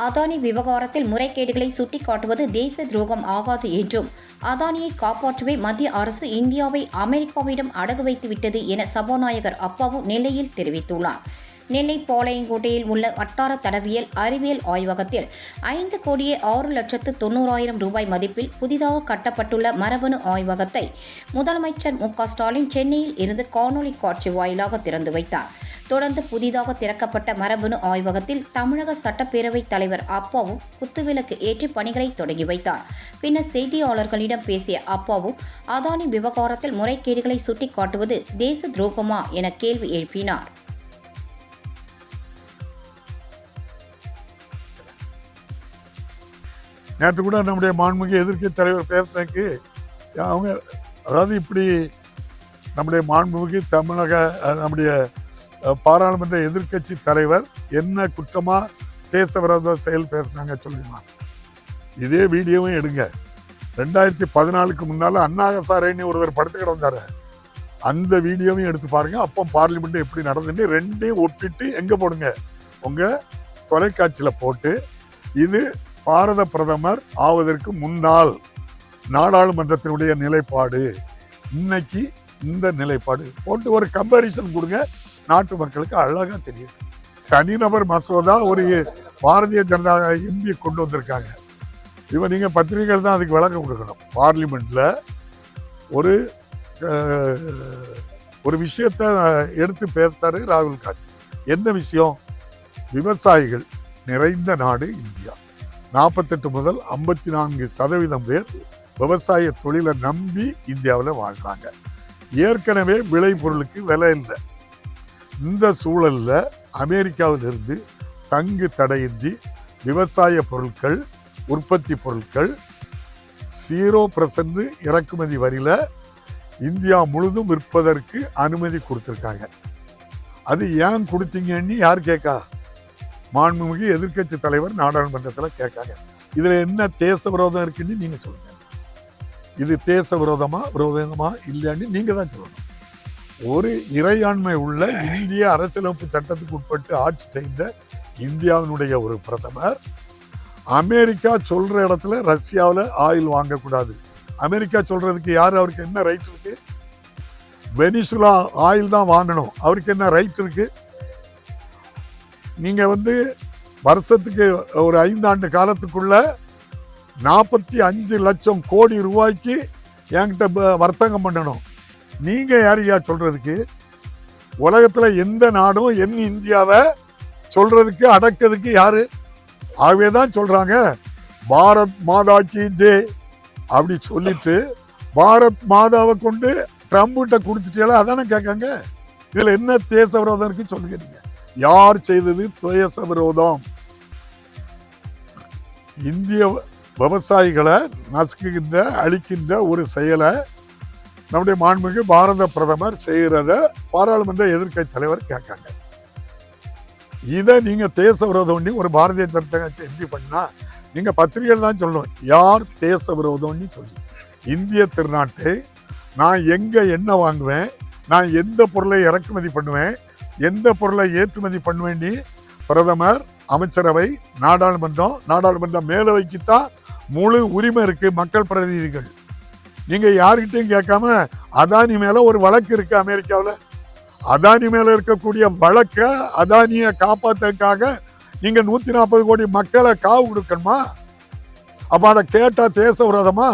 அதானி விவகாரத்தில் முறைகேடுகளை சுட்டிக்காட்டுவது தேச துரோகம் ஆகாது என்றும், அதானியை காப்பாற்றவே மத்திய அரசு இந்தியாவை அமெரிக்காவிடம் அடகு வைத்துவிட்டது என சபாநாயகர் அப்பாவு நெல்லையில் தெரிவித்துள்ளார். நெல்லை பாளையங்கோட்டையில் உள்ள வட்டார தடவியல் அறிவியல் ஆய்வகத்தில் 5,06,90,000 ரூபாய் மதிப்பில் புதிதாக கட்டப்பட்டுள்ள மரபணு ஆய்வகத்தை முதலமைச்சர் மு.க.ஸ்டாலின் சென்னையில் இருந்து காணொலி காட்சி வாயிலாக திறந்து வைத்தார். தொடர்ந்து புதிதாக திறக்கப்பட்ட மரபணு ஆய்வகத்தில் தமிழக சட்டப்பேரவைத் தலைவர் அப்பாவு குத்துவிளக்கு ஏற்றி பணிகளை தொடங்கி வைத்தார். பின்னர் செய்தியாளர்களிடம் பேசிய அப்பாவு, அதானி விவகாரத்தில் முறைகேடுகளை சுட்டிக்காட்டுவது தேச துரோகமா என கேள்வி எழுப்பினார். நேற்று கூட நம்முடைய மாண்புமிகு எதிர்க்கட்சி தலைவர் பேசுறதுக்கு அவங்க அதாவது இப்படி நம்முடைய மாண்புமிகு நம்முடைய பாராளுமன்ற எதிர்க்கட்சி தலைவர் என்ன குற்றமா தேச விரோத செயல் பேசுனாங்க சொல்லுமா? இதே வீடியோவும் எடுங்க. 2014க்கு முன்னால அண்ணாசாரேன்னு ஒருவர் படுத்து கிடந்தாரு. அந்த வீடியோவையும் எடுத்து பாருங்க. அப்போ பார்லிமெண்ட் எப்படி நடந்துன்னு ரெண்டையும் ஒப்பிட்டு எங்க போடுங்க, உங்க தொலைக்காட்சியில போட்டு, இது பாரத பிரதமர் ஆவதற்கு முன்னால் நாடாளுமன்றத்தினுடைய நிலைப்பாடு, இன்னைக்கு இந்த நிலைப்பாடு போட்டு ஒரு கம்பாரிசன் கொடுங்க. நாட்டு மக்களுக்கு அழகா தெரியும். தனிநபர் மசோதா ஒரு பாரதிய ஜனதா எம்பி கொண்டு வந்திருக்காங்க. இவன் நீங்க பத்திரிகைகள் தான் அதுக்கு விளக்கம் கொடுக்கணும். பார்லிமெண்ட்ல ஒரு விஷயத்தை எடுத்து பேசுறாரு ராகுல் காந்தி. என்ன விஷயம்? விவசாயிகள் நிறைந்த நாடு இந்தியா. 48 முதல் 54% பேர் விவசாய தொழிலை நம்பி இந்தியாவில் வாழ்றாங்க. ஏற்கனவே விளை பொருளுக்கு விலை இல்லை. இந்த சூழல்ல அமெரிக்காவிலிருந்து தங்கு தடையின்றி விவசாய பொருட்கள், உற்பத்தி பொருட்கள் 0% இறக்குமதி வரியில இந்தியா முழுதும் விற்பதற்கு அனுமதி கொடுத்திருக்காங்க. அது ஏன் கொடுத்தீங்கன்னு யார் கேட்கா? மாண்புமிகு எதிர்க்கட்சி தலைவர் நாடாளுமன்றத்தில் கேட்காங்க. இதுல என்ன தேச விரோதம் இருக்குன்னு நீங்க சொல்லுங்க. இது தேச விரோதமா இல்லையான்னு நீங்க தான் சொல்லணும். ஒரு இறையாண்மை உள்ள இந்திய அரசியலமைப்பு சட்டத்துக்கு உட்பட்டு ஆட்சி செய்த இந்தியாவினுடைய ஒரு பிரதமர் அமெரிக்கா சொல்ற இடத்துல ரஷ்யாவில் ஆயில் வாங்கக்கூடாது. அமெரிக்கா சொல்றதுக்கு யாரு, அவருக்கு என்ன ரைட் இருக்கு? வெனிசுலா ஆயில் தான் வாங்கணும், அவருக்கு என்ன ரைட் இருக்கு? நீங்க வருஷத்துக்கு ஒரு 5 ஆண்டு காலத்துக்குள்ள 45 லட்சம் கோடி ரூபாய்க்கு என்கிட்ட வர்த்தகம் பண்ணணும். நீங்க யாரையா சொல்றதுக்கு? உலகத்துல எந்த நாடும் என் இந்தியாவை சொல்றதுக்கு அடக்கிறதுக்கு யாரு? ஆகவேதான் சொல்றாங்க பாரத் மாதா கி ஜெய் அப்படி சொல்லிட்டு பாரத் மாதாவை கொண்டு ட்ரம்ப் கிட்ட கொடுத்துட்டீங்களா? அதானே கேட்காங்க. இதுல என்ன தேச விரோதம் இருக்கு சொல்லுங்க. நீங்க யார் செய்தது தேச விரோதம்? இந்திய விவசாயிகளை நசுக்குகின்ற அழிக்கின்ற ஒரு செயலை நம்முடைய மாண்புமிகு பாரத பிரதமர் செய்யறத பாராளுமன்ற எதிர்க்கட்சி தலைவர் கேட்காங்க. இதை நீங்க தேச விரோதம் ஒரு பாரதிய ஜனதா கட்சி எம்பி பண்ணா நீங்க பத்திரிகைகள் தான் சொல்லணும் யார் தேச விரோதம்னு சொல்லி. இந்திய திருநாட்டை நான் எங்க என்ன வாங்குவேன், நான் எந்த பொருளை இறக்குமதி பண்ணுவேன், எந்த பொருளை ஏற்றுமதி பண்ணுவேன்னு பிரதமர், அமைச்சரவை, நாடாளுமன்றம் மேலவைக்குத்தான் முழு உரிமை இருக்கு. மக்கள் பிரதிநிதிகள் நீங்க யாருக்கிட்டையும் கேட்காம அதானி மேல ஒரு வழக்கு இருக்கு அமெரிக்காவில். அதானி மேல இருக்கக்கூடிய வழக்க அதானியை காப்பாத்துறதுக்காக நீங்க 140 கோடி மக்களை காவு கொடுக்கணுமா? அப்ப அதை கேட்டா தேச விரோதமா?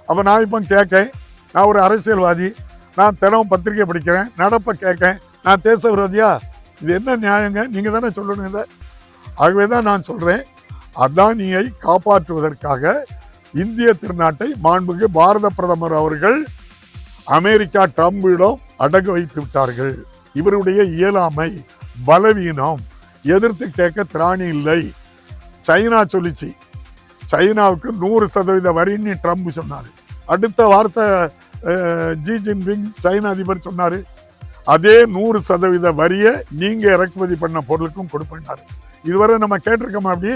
அப்ப நான் இப்ப கேட்கேன், நான் ஒரு அரசியல்வாதி, நான் தினம் பத்திரிகை படிக்கிறேன், நடப்ப கேட்கேன், நான் தேச விரோதியா? இது என்ன நியாயங்க? நீங்க தானே சொல்லணும் இதை. ஆகவேதான் நான் சொல்றேன், அதானியை காப்பாற்றுவதற்காக இந்திய திருநாட்டை மாண்புமிகு பாரத பிரதமர் அவர்கள் அமெரிக்கா ட்ரம்பிடம் அடகு வைத்து விட்டார்கள். இவருடைய இயலாமை, பலவீனம், எதிர்த்து கேட்க திராணி இல்லை. சைனா சொல்லிச்சு, சைனாவுக்கு 100% வரின்னு ட்ரம்ப் சொன்னாரு. அடுத்த வார்த்தை ஜி ஜின்பிங் சைனா அதிபர் சொன்னாரு, அதே 100% வரியை நீங்க இறக்குமதி பண்ண பொருளுக்கும் கொடுப்பாரு. இதுவரை நம்ம கேட்டிருக்கோமா? அப்படி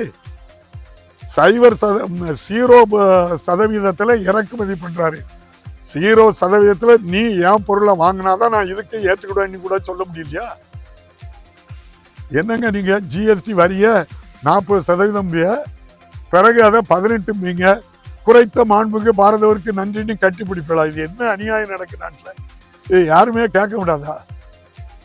0% இறக்குமதி பண்றாரு. 0% நீ என் பொருளை வாங்கினாதான் நான் இதுக்கு ஏற்றுக்கிடுவேன்னு கூட சொல்ல முடியலையா? என்னங்க நீங்க ஜிஎஸ்டி வரிய 40% பிறகு அதை 18 மீங்க குறைத்த மாண்புக்கு பாரதவருக்கு நன்றின்னு கட்டி பிடிப்படா. இது என்ன அநியாயம் நடக்கு நாட்டில்? யாருமே கேட்க விடாதா?